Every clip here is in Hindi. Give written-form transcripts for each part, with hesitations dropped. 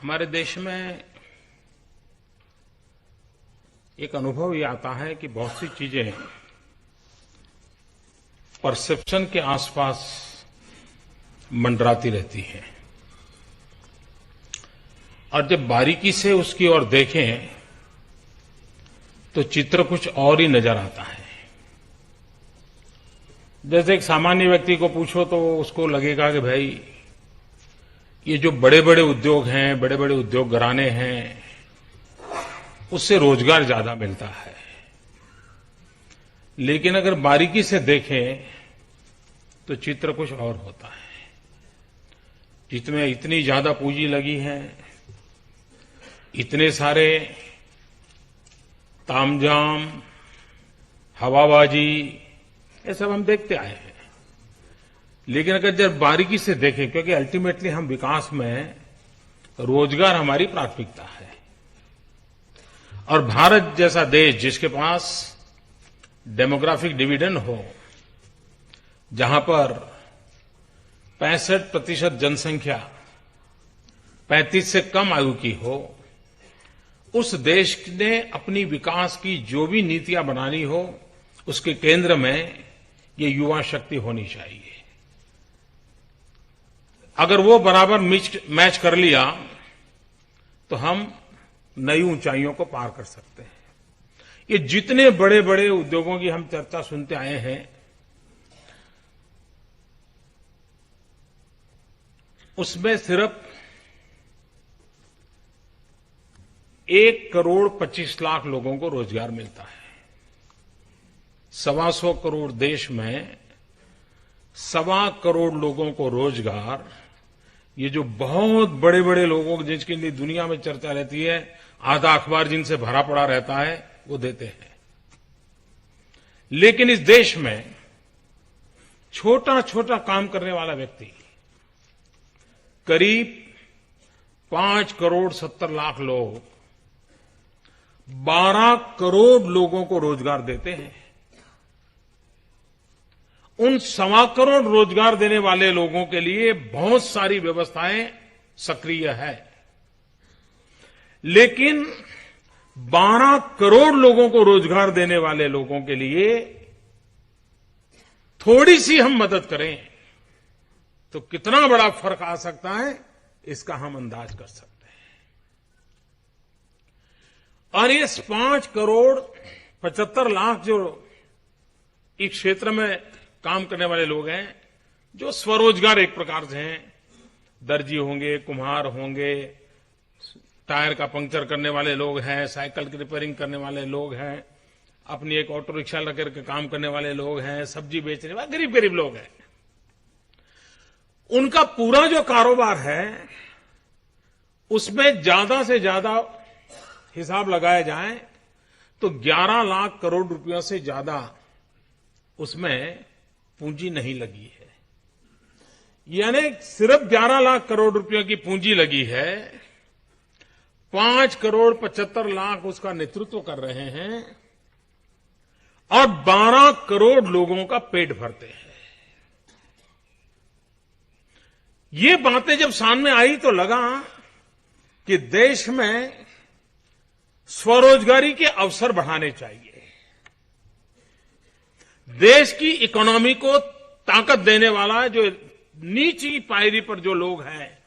हमारे देश में एक अनुभव ये आता है कि बहुत सी चीजें परसेप्शन के आसपास मंडराती रहती हैं और जब बारीकी से उसकी ओर देखें तो चित्र कुछ और ही नजर आता है। जैसे एक सामान्य व्यक्ति को पूछो तो उसको लगेगा कि भाई ये जो बड़े बड़े उद्योग हैं, बड़े बड़े उद्योग घराने हैं, उससे रोजगार ज्यादा मिलता है। लेकिन अगर बारीकी से देखें तो चित्र कुछ और होता है। जिसमें इतनी ज्यादा पूंजी लगी है, इतने सारे तामझाम, हवाबाजी, ये सब हम देखते आए हैं। लेकिन अगर जब बारीकी से देखें, क्योंकि अल्टीमेटली हम विकास में रोजगार हमारी प्राथमिकता है और भारत जैसा देश जिसके पास डेमोग्राफिक डिविडेंड हो, जहां पर 65% जनसंख्या 35 से कम आयु की हो, उस देश ने अपनी विकास की जो भी नीतियां बनानी हो, उसके केंद्र में ये युवा शक्ति होनी चाहिए। अगर वो बराबर मैच कर लिया तो हम नई ऊंचाइयों को पार कर सकते हैं। ये जितने बड़े बड़े उद्योगों की हम चर्चा सुनते आए हैं, उसमें सिर्फ 1,25,00,000 लोगों को रोजगार मिलता है। 125 करोड़ देश में 1.25 करोड़ लोगों को रोजगार, ये जो बहुत बड़े बड़े लोगों जिनके लिए दुनिया में चर्चा रहती है, आधा अखबार जिनसे भरा पड़ा रहता है, वो देते हैं। लेकिन इस देश में छोटा छोटा काम करने वाला व्यक्ति करीब 5,70,00,000 लोग 12 करोड़ लोगों को रोजगार देते हैं। उन 1.25 करोड़ रोजगार देने वाले लोगों के लिए बहुत सारी व्यवस्थाएं सक्रिय है, लेकिन 12 करोड़ लोगों को रोजगार देने वाले लोगों के लिए थोड़ी सी हम मदद करें तो कितना बड़ा फर्क आ सकता है, इसका हम अंदाज कर सकते हैं। और ये 5,75,00,000 जो इस क्षेत्र में काम करने वाले लोग हैं, जो स्वरोजगार एक प्रकार से हैं, दर्जी होंगे, कुम्हार होंगे, टायर का पंक्चर करने वाले लोग हैं, साइकिल की रिपेयरिंग करने वाले लोग हैं, अपनी एक ऑटो रिक्शा लेकर के काम करने वाले लोग हैं, सब्जी बेचने वाले गरीब गरीब लोग हैं। उनका पूरा जो कारोबार है, उसमें ज्यादा से ज्यादा हिसाब लगाया जाए तो 11 लाख करोड़ रुपयों से ज्यादा उसमें पूंजी नहीं लगी है। यानी सिर्फ 11 लाख करोड़ रुपयों की पूंजी लगी है, 5,75,00,000 उसका नेतृत्व कर रहे हैं और 12 करोड़ लोगों का पेट भरते हैं। ये बातें जब सामने आई तो लगा कि देश में स्वरोजगारी के अवसर बढ़ाने चाहिए। देश की इकोनॉमी को ताकत देने वाला जो नीची पायरी पर जो लोग हैं,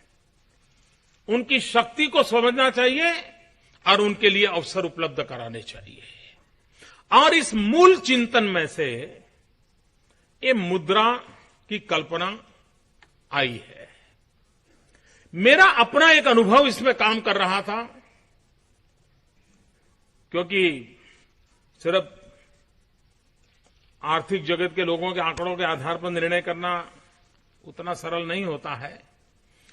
उनकी शक्ति को समझना चाहिए और उनके लिए अवसर उपलब्ध कराने चाहिए। और इस मूल चिंतन में से ये मुद्रा की कल्पना आई है। मेरा अपना एक अनुभव इसमें काम कर रहा था, क्योंकि सिर्फ आर्थिक जगत के लोगों के आंकड़ों के आधार पर निर्णय करना उतना सरल नहीं होता है,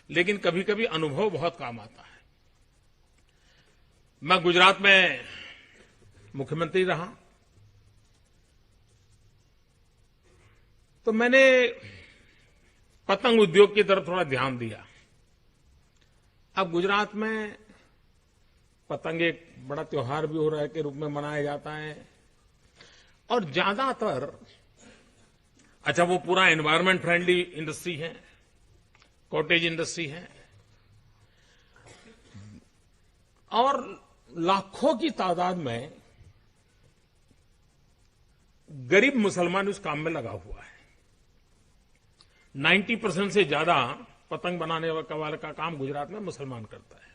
लेकिन कभी कभी अनुभव बहुत काम आता है। मैं गुजरात में मुख्यमंत्री रहा, तो मैंने पतंग उद्योग की तरफ थोड़ा ध्यान दिया। अब गुजरात में पतंग एक बड़ा त्योहार भी हो रहा है के रूप में मनाया जाता है और ज्यादातर, अच्छा वो पूरा एनवायरमेंट फ्रेंडली इंडस्ट्री है, कॉटेज इंडस्ट्री है। और लाखों की तादाद में गरीब मुसलमान उस काम में लगा हुआ है। 90% से ज्यादा पतंग बनाने वाले का काम गुजरात में मुसलमान करता है।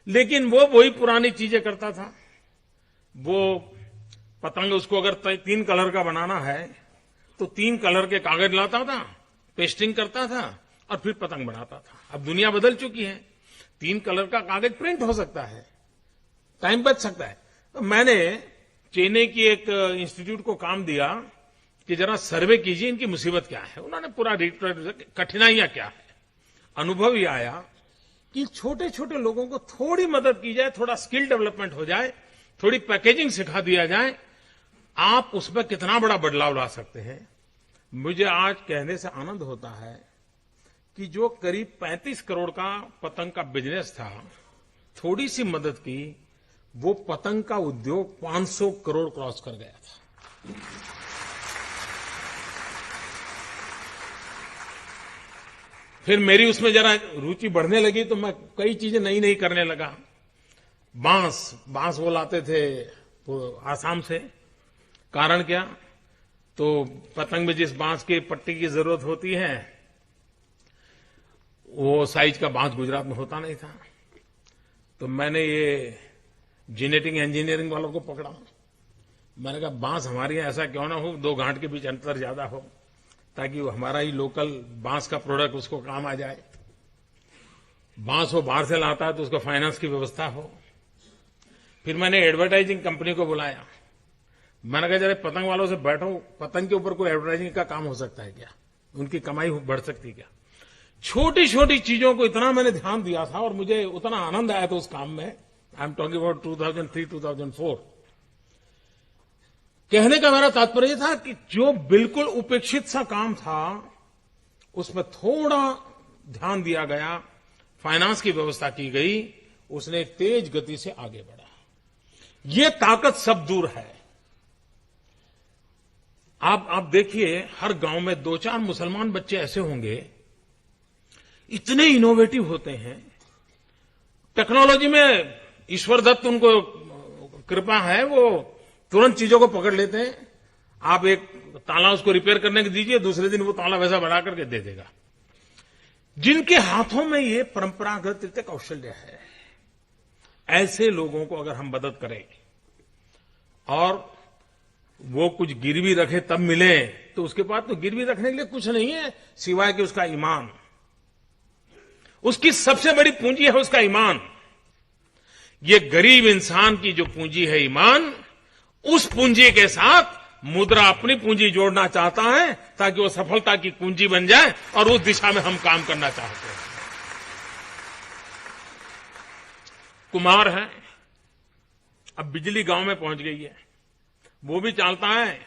लेकिन वो वही पुरानी चीजें करता था। वो पतंग उसको अगर 3 कलर का बनाना है तो 3 कलर के कागज लाता था, पेस्टिंग करता था और फिर पतंग बनाता था। अब दुनिया बदल चुकी है, 3 कलर का कागज प्रिंट हो सकता है, टाइम बच सकता है। तो मैंने चेन्नई की एक इंस्टीट्यूट को काम दिया कि जरा सर्वे कीजिए इनकी मुसीबत क्या है। उन्होंने पूरा कठिनाइयां क्या है। अनुभव ये आया कि छोटे छोटे लोगों को थोड़ी मदद की जाए, थोड़ा स्किल डेवलपमेंट हो जाए, थोड़ी पैकेजिंग सिखा दिया जाए, आप उसमें कितना बड़ा बदलाव ला सकते हैं। मुझे आज कहने से आनंद होता है कि जो करीब 35 करोड़ का पतंग का बिजनेस था, थोड़ी सी मदद की, वो पतंग का उद्योग 500 करोड़ क्रॉस कर गया था। फिर मेरी उसमें जरा रुचि बढ़ने लगी तो मैं कई चीजें नई नई करने लगा। बांस वो लाते थे आसाम से। कारण क्या? तो पतंग में जिस बांस की पट्टी की जरूरत होती है वो साइज का बांस गुजरात में होता नहीं था। तो मैंने ये जेनेटिक इंजीनियरिंग वालों को पकड़ा। मैंने कहा बांस हमारे यहाँ ऐसा क्यों ना हो, 2 गांठ के बीच अंतर ज्यादा हो, ताकि वो हमारा ही लोकल बांस का प्रोडक्ट उसको काम आ जाए। बांस वो बाहर से लाता है तो उसको फाइनेंस की व्यवस्था हो। फिर मैंने एडवर्टाइजिंग कंपनी को बुलाया। मैंने कहा जरा पतंग वालों से बैठो, पतंग के ऊपर कोई एडवर्टाइजिंग का काम हो सकता है क्या? उनकी कमाई बढ़ सकती क्या? छोटी छोटी चीजों को इतना मैंने ध्यान दिया था और मुझे उतना आनंद आया था उस काम में। I am talking about 2003-2004। कहने का मेरा तात्पर्य था कि जो बिल्कुल उपेक्षित सा काम था उसमें थोड़ा ध्यान दिया गया, फाइनेंस की व्यवस्था की गई, उसने एक तेज गति से आगे बढ़ा। ये ताकत सब दूर है। आप देखिए, हर गांव में 2-4 मुसलमान बच्चे ऐसे होंगे, इतने इनोवेटिव होते हैं। टेक्नोलॉजी में ईश्वर दत्त उनको कृपा है, वो तुरंत चीजों को पकड़ लेते हैं। आप एक ताला उसको रिपेयर करने के दीजिए, दूसरे दिन वो ताला वैसा बना करके दे देगा। जिनके हाथों में ये परंपरागत कौशल्य है, ऐसे लोगों को अगर हम मदद करें और वो कुछ गिरवी रखे तब मिले, तो उसके बाद तो गिरवी रखने के लिए कुछ नहीं है सिवाय कि उसका ईमान। उसकी सबसे बड़ी पूंजी है उसका ईमान। ये गरीब इंसान की जो पूंजी है ईमान, उस पूंजी के साथ मुद्रा अपनी पूंजी जोड़ना चाहता है ताकि वो सफलता की कुंजी बन जाए, और उस दिशा में हम काम करना चाहते हैं। कुम्हार है, अब बिजली गांव में पहुंच गई है। वो भी चाहता है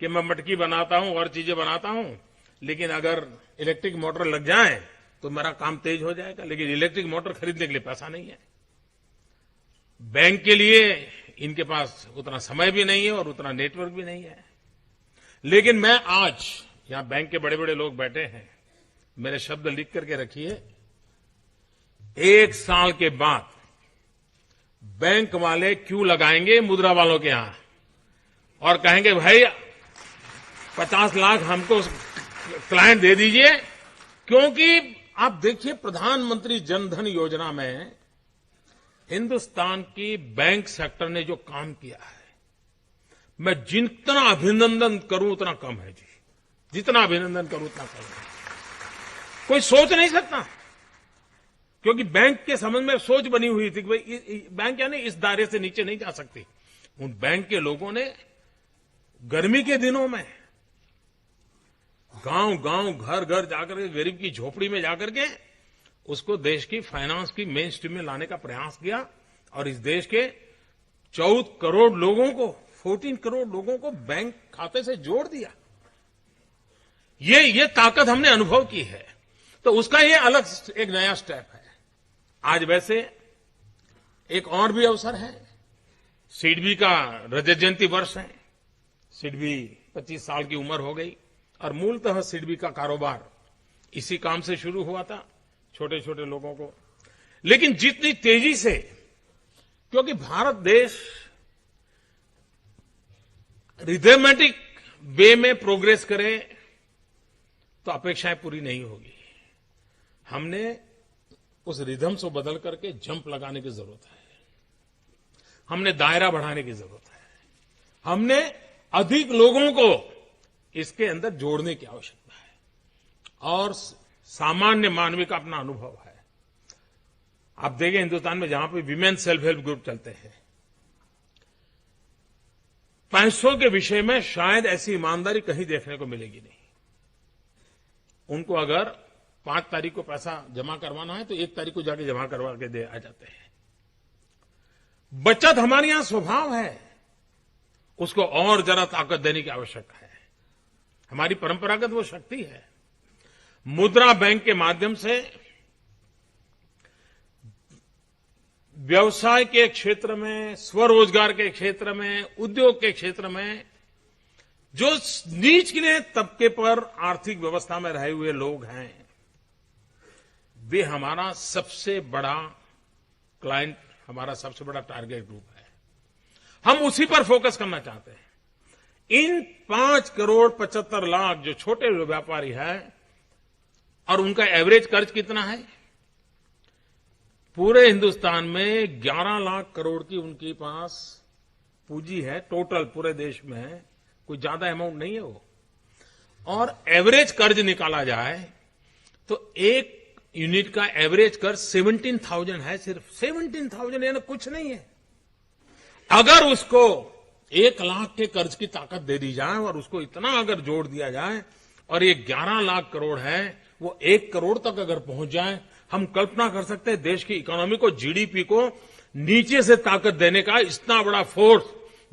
कि मैं मटकी बनाता हूं और चीजें बनाता हूं, लेकिन अगर इलेक्ट्रिक मोटर लग जाए तो मेरा काम तेज हो जाएगा। लेकिन इलेक्ट्रिक मोटर खरीदने के लिए पैसा नहीं है। बैंक के लिए इनके पास उतना समय भी नहीं है और उतना नेटवर्क भी नहीं है। लेकिन मैं आज, यहां बैंक के बड़े बड़े लोग बैठे हैं, मेरे शब्द लिख करके रखिए, 1 साल के बाद बैंक वाले क्यू लगाएंगे मुद्रा वालों के यहां और कहेंगे भाई 50 लाख हमको क्लाइंट दे दीजिए। क्योंकि आप देखिए, प्रधानमंत्री जनधन योजना में हिंदुस्तान की बैंक सेक्टर ने जो काम किया है, मैं जितना अभिनंदन करूं उतना कम है जी। जितना अभिनंदन करूं उतना कम है। कोई सोच नहीं सकता, क्योंकि बैंक के संबंध में सोच बनी हुई थी कि भाई बैंक यानी इस दायरे से नीचे नहीं जा सकती। उन बैंक के लोगों ने गर्मी के दिनों में गांव गांव घर घर जाकर के, गरीब की झोपड़ी में जाकर के उसको देश की फाइनेंस की मेन स्ट्रीम में लाने का प्रयास किया और इस देश के 14 करोड़ लोगों को, 14 करोड़ लोगों को बैंक खाते से जोड़ दिया। ये ताकत हमने अनुभव की है। तो उसका ये अलग एक नया स्टेप है। आज वैसे एक और भी अवसर है। सिडबी का रजत जयंती वर्ष है। सिडबी 25 साल की उम्र हो गई और मूलतः सिडबी का कारोबार इसी काम से शुरू हुआ था, छोटे छोटे लोगों को। लेकिन जितनी तेजी से क्योंकि भारत देश रिथमेटिक वे में प्रोग्रेस करे तो अपेक्षाएं पूरी नहीं होगी। हमने उस रिदम से बदल करके जंप लगाने की जरूरत है। हमने दायरा बढ़ाने की जरूरत है। हमने अधिक लोगों को इसके अंदर जोड़ने की आवश्यकता है। और सामान्य मानवीय का अपना अनुभव है। आप देखें हिंदुस्तान में जहां पे विमेन सेल्फ हेल्प ग्रुप चलते हैं, पैसों के विषय में शायद ऐसी ईमानदारी कहीं देखने को मिलेगी नहीं। उनको अगर 5 तारीख को पैसा जमा करवाना है तो 1 तारीख को जाके जमा करवा के दे आ जाते हैं। बचत हमारे यहां स्वभाव है, उसको और जरा ताकत देने की आवश्यकता है। हमारी परंपरागत वो शक्ति है। मुद्रा बैंक के माध्यम से व्यवसाय के क्षेत्र में, स्वरोजगार के क्षेत्र में, उद्योग के क्षेत्र में जो नीचले तबके पर आर्थिक व्यवस्था में रहे हुए लोग हैं, वे हमारा सबसे बड़ा क्लाइंट, हमारा सबसे बड़ा टारगेट ग्रुप है। हम उसी पर फोकस करना चाहते हैं। इन 5 करोड़ 75 लाख जो छोटे व्यापारी हैं और उनका एवरेज कर्ज कितना है? पूरे हिंदुस्तान में 11 लाख करोड़ की उनके पास पूंजी है, टोटल पूरे देश में। कोई ज्यादा अमाउंट नहीं है वो। और एवरेज कर्ज निकाला जाए तो एक यूनिट का एवरेज कर्ज 17,000 है, सिर्फ 17,000, यानी कुछ नहीं है। अगर उसको 1 लाख के कर्ज की ताकत दे दी जाए और उसको इतना अगर जोड़ दिया जाए और ये 11 लाख करोड़ है वो 1 करोड़ तक अगर पहुंच जाए, हम कल्पना कर सकते हैं देश की इकोनॉमी को, जीडीपी को नीचे से ताकत देने का इतना बड़ा फोर्स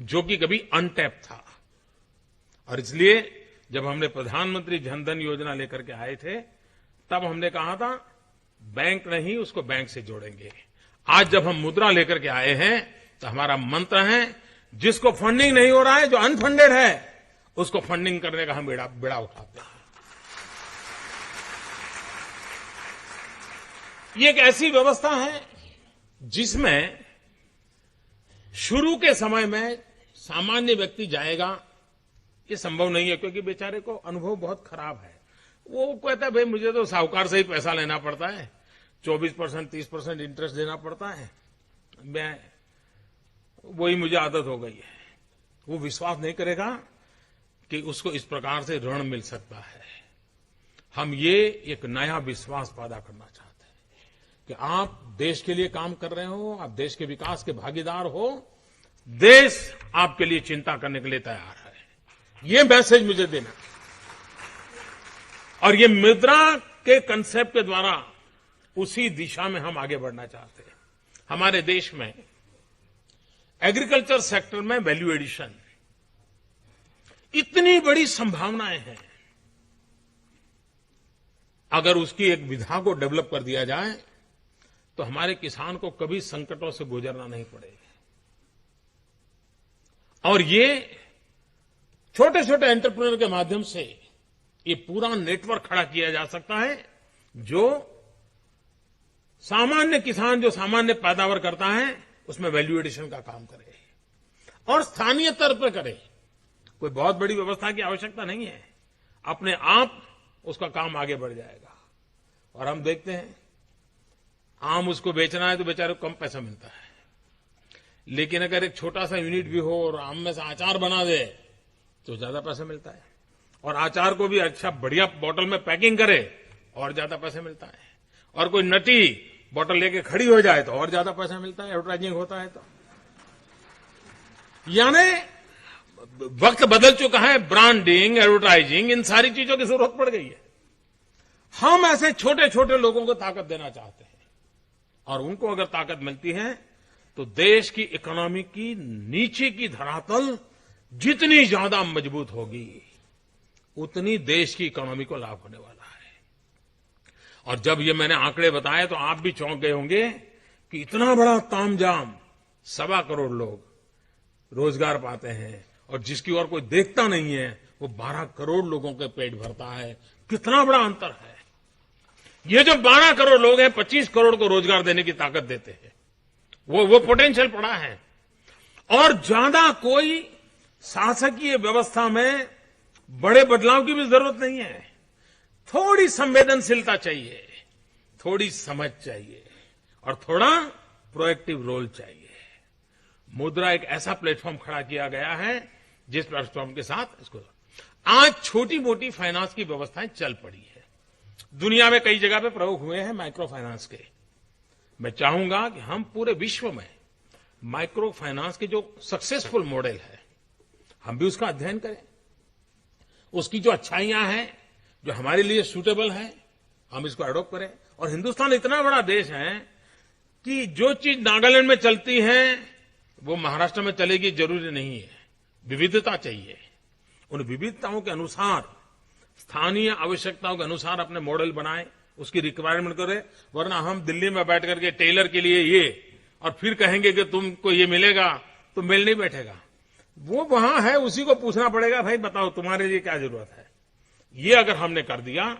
जो कि कभी अनटैप था। और इसलिए जब हमने प्रधानमंत्री जनधन योजना लेकर के आए थे तब हमने कहा था बैंक नहीं, उसको बैंक से जोड़ेंगे। आज जब हम मुद्रा लेकर के आए हैं तो हमारा मंत्र है जिसको फंडिंग नहीं हो रहा है, जो अनफंडेड है, उसको फंडिंग करने का हम बेड़ा उठाते हैं। ये एक ऐसी व्यवस्था है जिसमें शुरू के समय में सामान्य व्यक्ति जाएगा, ये संभव नहीं है क्योंकि बेचारे को अनुभव बहुत खराब है। वो कहता है भाई मुझे तो साहूकार से ही पैसा लेना पड़ता है, 24% 30% इंटरेस्ट देना पड़ता है, मैं वही मुझे आदत हो गई है। वो विश्वास नहीं करेगा कि उसको इस प्रकार से ऋण मिल सकता है। हम ये एक नया विश्वास पैदा करना चाहते हैं कि आप देश के लिए काम कर रहे हो, आप देश के विकास के भागीदार हो, देश आपके लिए चिंता करने के लिए तैयार है। ये मैसेज मुझे देना। और ये मुद्रा के कंसेप्ट के द्वारा उसी दिशा में हम आगे बढ़ना चाहते हैं। हमारे देश में एग्रीकल्चर सेक्टर में वैल्यू एडिशन इतनी बड़ी संभावनाएं हैं। अगर उसकी एक विधा को डेवलप कर दिया जाए तो हमारे किसान को कभी संकटों से गुजरना नहीं पड़ेगा। और ये छोटे छोटे एंटरप्रेन्योर के माध्यम से ये पूरा नेटवर्क खड़ा किया जा सकता है जो सामान्य किसान जो सामान्य पैदावार करता है उसमें वैल्यू एडिशन का काम करे और स्थानीय स्तर पर करे। कोई बहुत बड़ी व्यवस्था की आवश्यकता नहीं है, अपने आप उसका काम आगे बढ़ जाएगा। और हम देखते हैं आम उसको बेचना है तो बेचारे को कम पैसा मिलता है, लेकिन अगर एक छोटा सा यूनिट भी हो और आम में से अचार बना दे तो ज्यादा पैसा मिलता है। और अचार को भी अच्छा बढ़िया बोतल में पैकिंग करे और ज्यादा पैसा मिलता है। और कोई नटी बोतल लेके खड़ी हो जाए तो और ज्यादा पैसा मिलता है, एडवर्टाइजिंग होता है तो। यानी वक्त बदल चुका है, ब्रांडिंग, एडवर्टाइजिंग, इन सारी चीजों की जरूरत पड़ गई है। हम ऐसे छोटे छोटे लोगों को ताकत देना चाहते हैं और उनको अगर ताकत मिलती है तो देश की इकोनॉमी की नीचे की धरातल जितनी ज्यादा मजबूत होगी उतनी देश की इकोनॉमी को लाभ होने वाला है। और जब ये मैंने आंकड़े बताए तो आप भी चौंक गए होंगे कि इतना बड़ा तामझाम, 1.25 करोड़ लोग रोजगार पाते हैं और जिसकी ओर कोई देखता नहीं है वो 12 करोड़ लोगों के पेट भरता है। कितना बड़ा अंतर है। ये जो 12 करोड़ लोग हैं 25 करोड़ को रोजगार देने की ताकत देते हैं वो पोटेंशियल पड़ा है। और ज्यादा कोई शासकीय व्यवस्था में बड़े बदलाव की भी जरूरत नहीं है। थोड़ी संवेदनशीलता चाहिए, थोड़ी समझ चाहिए और थोड़ा प्रोएक्टिव रोल चाहिए। मुद्रा एक ऐसा प्लेटफॉर्म खड़ा किया गया है जिस प्लेटफॉर्म के साथ इसको आज छोटी मोटी फाइनेंस की व्यवस्थाएं चल पड़ी है। दुनिया में कई जगह पे प्रयोग हुए हैं माइक्रो फाइनेंस के। मैं चाहूंगा कि हम पूरे विश्व में माइक्रो फाइनेंस के जो सक्सेसफुल मॉडल है हम भी उसका अध्ययन करें, उसकी जो अच्छाइयां हैं जो हमारे लिए सूटेबल है हम इसको अडॉप्ट करें। और हिंदुस्तान इतना बड़ा देश है कि जो चीज नागालैंड में चलती है वो महाराष्ट्र में चलेगी जरूरी नहीं है। विविधता चाहिए, उन विविधताओं के अनुसार स्थानीय आवश्यकताओं के अनुसार अपने मॉडल बनाएं, उसकी रिक्वायरमेंट करें। वरना हम दिल्ली में बैठ करके टेलर के लिए ये और फिर कहेंगे कि तुमको ये मिलेगा तो मेल नहीं बैठेगा। वो वहां है, उसी को पूछना पड़ेगा, भाई बताओ तुम्हारे लिए क्या जरूरत है। ये अगर हमने कर दिया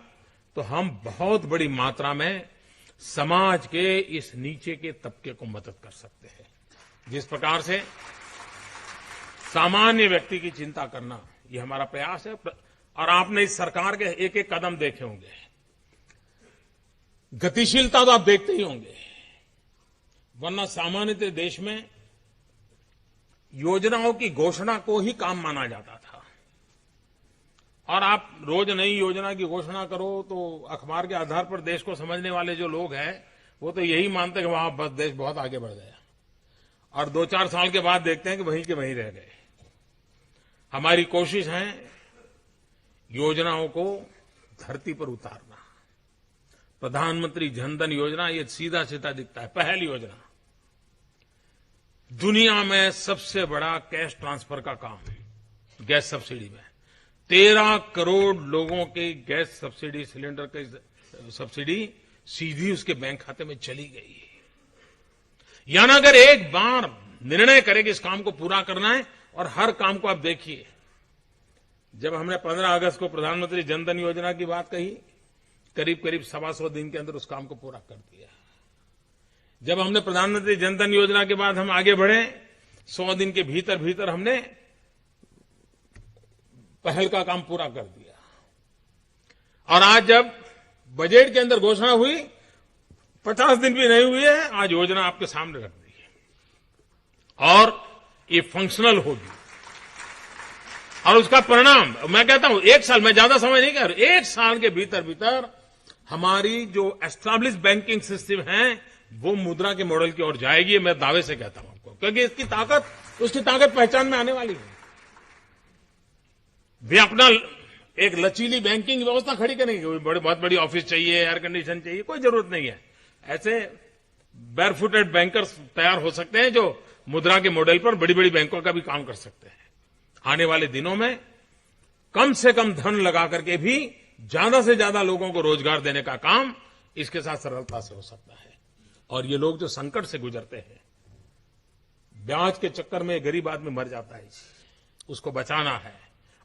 तो हम बहुत बड़ी मात्रा में समाज के इस नीचे के तबके को मदद कर सकते हैं। जिस प्रकार से सामान्य व्यक्ति की चिंता करना ये हमारा प्रयास है। और आपने इस सरकार के एक एक कदम देखे होंगे, गतिशीलता तो आप देखते ही होंगे। वरना सामान्यतः देश में योजनाओं की घोषणा को ही काम माना जाता था। और आप रोज नई योजना की घोषणा करो तो अखबार के आधार पर देश को समझने वाले जो लोग हैं वो तो यही मानते हैं कि वहां बस देश बहुत आगे बढ़ गया। और 2-4 साल के बाद देखते हैं कि वहीं के वहीं रह गए। हमारी कोशिश है योजनाओं को धरती पर उतारना। प्रधानमंत्री जनधन योजना ये सीधा सीधा दिखता है, पहली योजना। दुनिया में सबसे बड़ा कैश ट्रांसफर का काम गैस सब्सिडी में 13 करोड़ लोगों के गैस सब्सिडी सिलेंडर की सब्सिडी सीधी उसके बैंक खाते में चली गई। यानी अगर एक बार निर्णय करें कि इस काम को पूरा करना है, और हर काम को आप देखिए, जब हमने 15 अगस्त को प्रधानमंत्री जनधन योजना की बात कही, करीब करीब 125 दिन के अंदर उस काम को पूरा कर दिया। जब हमने प्रधानमंत्री जनधन योजना के बाद हम आगे बढ़े, 100 दिन के भीतर भीतर हमने पहल का काम पूरा कर दिया। और आज जब बजट के अंदर घोषणा हुई, 50 दिन भी नहीं हुए हैं, आज योजना आपके सामने रख दी है और ये फंक्शनल होगी। और उसका परिणाम मैं कहता हूं 1 साल, मैं ज्यादा समय नहीं कह रहा, 1 साल के भीतर भीतर हमारी जो एस्टैब्लिश बैंकिंग सिस्टम है वो मुद्रा के मॉडल की ओर जाएगी। मैं दावे से कहता हूं आपको, क्योंकि उसकी ताकत पहचान में आने वाली है। वे अपना एक लचीली बैंकिंग व्यवस्था खड़ी करेंगे। बहुत बड़ी ऑफिस चाहिए, एयर कंडीशन चाहिए, कोई जरूरत नहीं है। ऐसे बैरफुटेड बैंकर्स तैयार हो सकते हैं जो मुद्रा के मॉडल पर बड़ी बड़ी बैंकों का भी काम कर सकते हैं। आने वाले दिनों में कम से कम धन लगा करके भी ज्यादा से ज्यादा लोगों को रोजगार देने का काम इसके साथ सरलता से हो सकता है। और ये लोग जो संकट से गुजरते हैं, ब्याज के चक्कर में गरीब आदमी मर जाता है, उसको बचाना है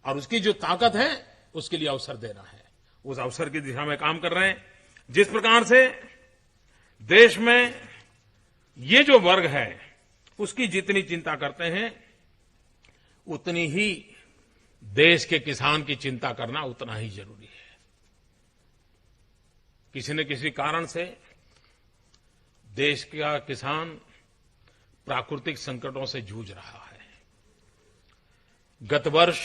और उसकी जो ताकत है उसके लिए अवसर देना है। उस अवसर की दिशा में काम कर रहे हैं। जिस प्रकार से देश में ये जो वर्ग है उसकी जितनी चिंता करते हैं, उतनी ही देश के किसान की चिंता करना उतना ही जरूरी है। किसी न किसी कारण से देश का किसान प्राकृतिक संकटों से जूझ रहा है। गत वर्ष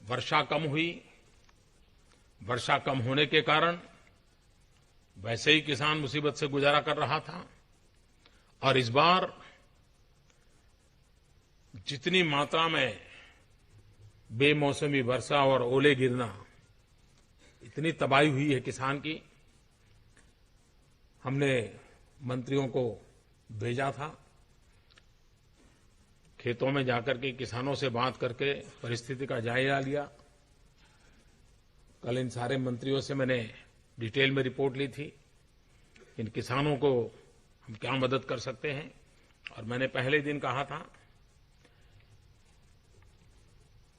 वर्षा कम हुई, वर्षा कम होने के कारण वैसे ही किसान मुसीबत से गुजारा कर रहा था। और इस बार जितनी मात्रा में बेमौसमी वर्षा और ओले गिरना, इतनी तबाही हुई है किसान की, हमने मंत्रियों को भेजा था खेतों में जाकर के किसानों से बात करके परिस्थिति का जायजा लिया। कल इन सारे मंत्रियों से मैंने डिटेल में रिपोर्ट ली थी, इन किसानों को हम क्या मदद कर सकते हैं। और मैंने पहले दिन कहा था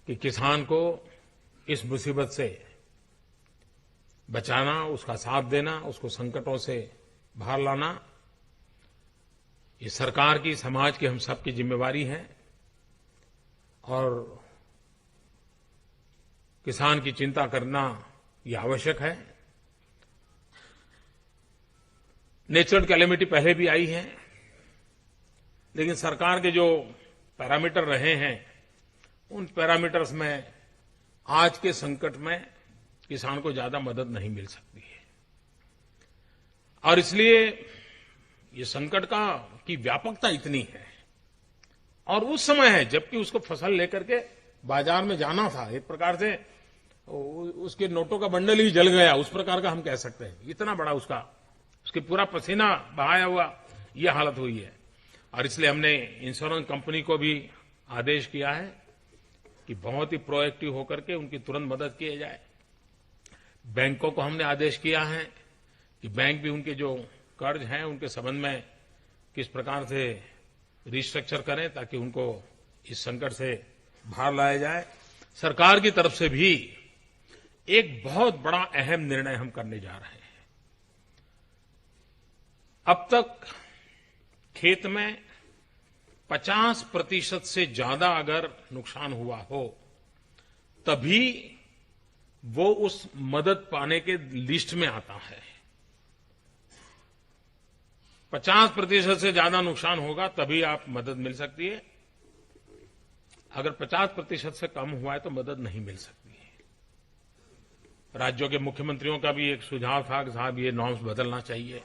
कि किसान को इस मुसीबत से बचाना, उसका साथ देना, उसको संकटों से बाहर लाना ये सरकार की, समाज की, हम सबकी जिम्मेवारी है और किसान की चिंता करना ये आवश्यक है। नेचुरल कैलेमिटी पहले भी आई है, लेकिन सरकार के जो पैरामीटर रहे हैं उन पैरामीटर्स में आज के संकट में किसान को ज्यादा मदद नहीं मिल सकती है और इसलिए ये संकट की व्यापकता इतनी है और उस समय है जबकि उसको फसल लेकर के बाजार में जाना था। एक प्रकार से उसके नोटों का बंडल ही जल गया, उस प्रकार का हम कह सकते हैं। इतना बड़ा उसके पूरा पसीना बहाया हुआ ये हालत हुई है और इसलिए हमने इंश्योरेंस कंपनी को भी आदेश किया है कि बहुत ही प्रोएक्टिव होकर के उनकी तुरंत मदद की जाए। बैंकों को हमने आदेश किया है कि बैंक भी उनके जो कर्ज हैं उनके संबंध में किस प्रकार से रिस्ट्रक्चर करें ताकि उनको इस संकट से बाहर लाया जाए। सरकार की तरफ से भी एक बहुत बड़ा अहम निर्णय हम करने जा रहे हैं। अब तक खेत में 50% से ज्यादा अगर नुकसान हुआ हो तभी वो उस मदद पाने के लिस्ट में आता है। 50% से ज्यादा नुकसान होगा तभी आप मदद मिल सकती है। अगर 50% से कम हुआ है तो मदद नहीं मिल सकती है। राज्यों के मुख्यमंत्रियों का भी एक सुझाव था कि साहब ये नॉर्म्स बदलना चाहिए।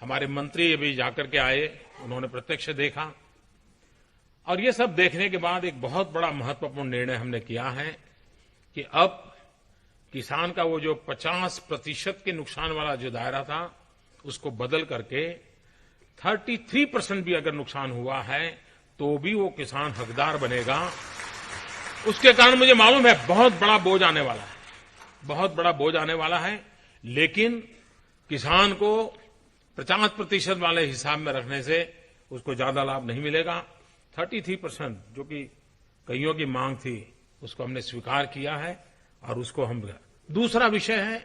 हमारे मंत्री अभी जाकर के आए, उन्होंने प्रत्यक्ष देखा और ये सब देखने के बाद एक बहुत बड़ा महत्वपूर्ण निर्णय हमने किया है कि अब किसान का वो जो 50% के नुकसान वाला जो दायरा था उसको बदल करके 33% भी अगर नुकसान हुआ है तो भी वो किसान हकदार बनेगा। उसके कारण मुझे मालूम है बहुत बड़ा बोझ आने वाला है, बहुत बड़ा बोझ आने वाला है, लेकिन किसान को 50% वाले हिसाब में रखने से उसको ज्यादा लाभ नहीं मिलेगा। 33% जो कि कईयों की मांग थी उसको हमने स्वीकार किया है और उसको हम दूसरा विषय है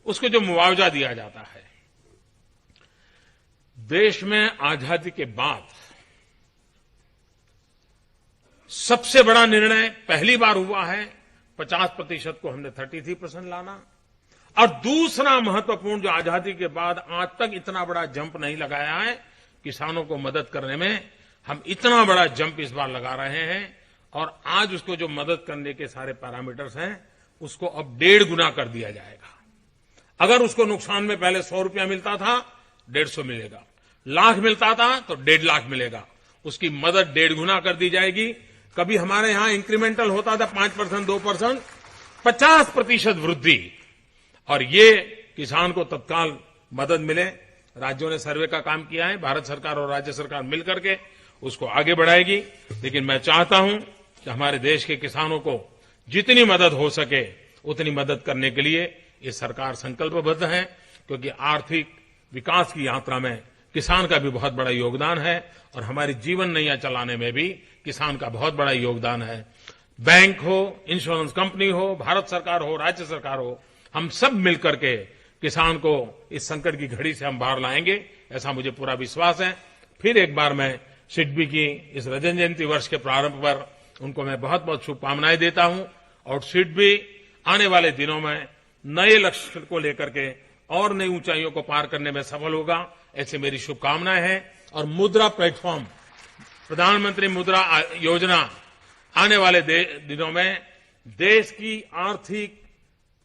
उसको जो मुआवजा दिया जाता है। देश में आजादी के बाद सबसे बड़ा निर्णय पहली बार हुआ है 50% को हमने 33% लाना और दूसरा महत्वपूर्ण जो आजादी के बाद आज तक इतना बड़ा जंप नहीं लगाया है किसानों को मदद करने में, हम इतना बड़ा जंप इस बार लगा रहे हैं और आज उसको जो मदद करने के सारे पैरामीटर्स हैं उसको अब 1.5 गुना कर दिया जाएगा। अगर उसको नुकसान में पहले 100 रुपया मिलता था 150 मिलेगा, लाख मिलता था तो 1.5 लाख मिलेगा, उसकी मदद 1.5 गुना कर दी जाएगी। कभी हमारे यहां इंक्रीमेंटल होता था 5%, 2%, 50% वृद्धि और ये किसान को तत्काल मदद मिले। राज्यों ने सर्वे का काम किया है, भारत सरकार और राज्य सरकार मिलकर के उसको आगे बढ़ाएगी। लेकिन मैं चाहता हूं कि हमारे देश के किसानों को जितनी मदद हो सके उतनी मदद करने के लिए ये सरकार संकल्पबद्ध है, क्योंकि आर्थिक विकास की यात्रा में किसान का भी बहुत बड़ा योगदान है और हमारी जीवन नैया चलाने में भी किसान का बहुत बड़ा योगदान है। बैंक हो, इंश्योरेंस कंपनी हो, भारत सरकार हो, राज्य सरकार हो, हम सब मिलकर के किसान को इस संकट की घड़ी से हम बाहर लाएंगे, ऐसा मुझे पूरा विश्वास है। फिर एक बार मैं सिडबी की इस रजत जयंती वर्ष के प्रारंभ पर उनको मैं बहुत बहुत शुभकामनाएं देता हूं और सिडबी आने वाले दिनों में नए लक्ष्य को लेकर के और नई ऊंचाइयों को पार करने में सफल होगा, ऐसे मेरी शुभकामनाएं हैं। और मुद्रा प्लेटफॉर्म, प्रधानमंत्री मुद्रा योजना आने वाले दिनों में देश की आर्थिक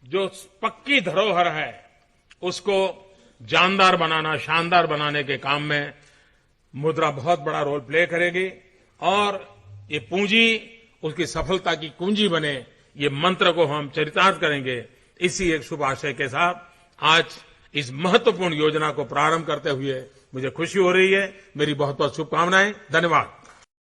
जो पक्की धरोहर है उसको जानदार बनाना, शानदार बनाने के काम में मुद्रा बहुत बड़ा रोल प्ले करेगी और ये पूंजी उसकी सफलता की कुंजी बने, ये मंत्र को हम चरितार्थ करेंगे। इसी एक शुभ आशय के साथ आज इस महत्वपूर्ण योजना को प्रारंभ करते हुए मुझे खुशी हो रही है। मेरी बहुत बहुत शुभकामनाएं। धन्यवाद।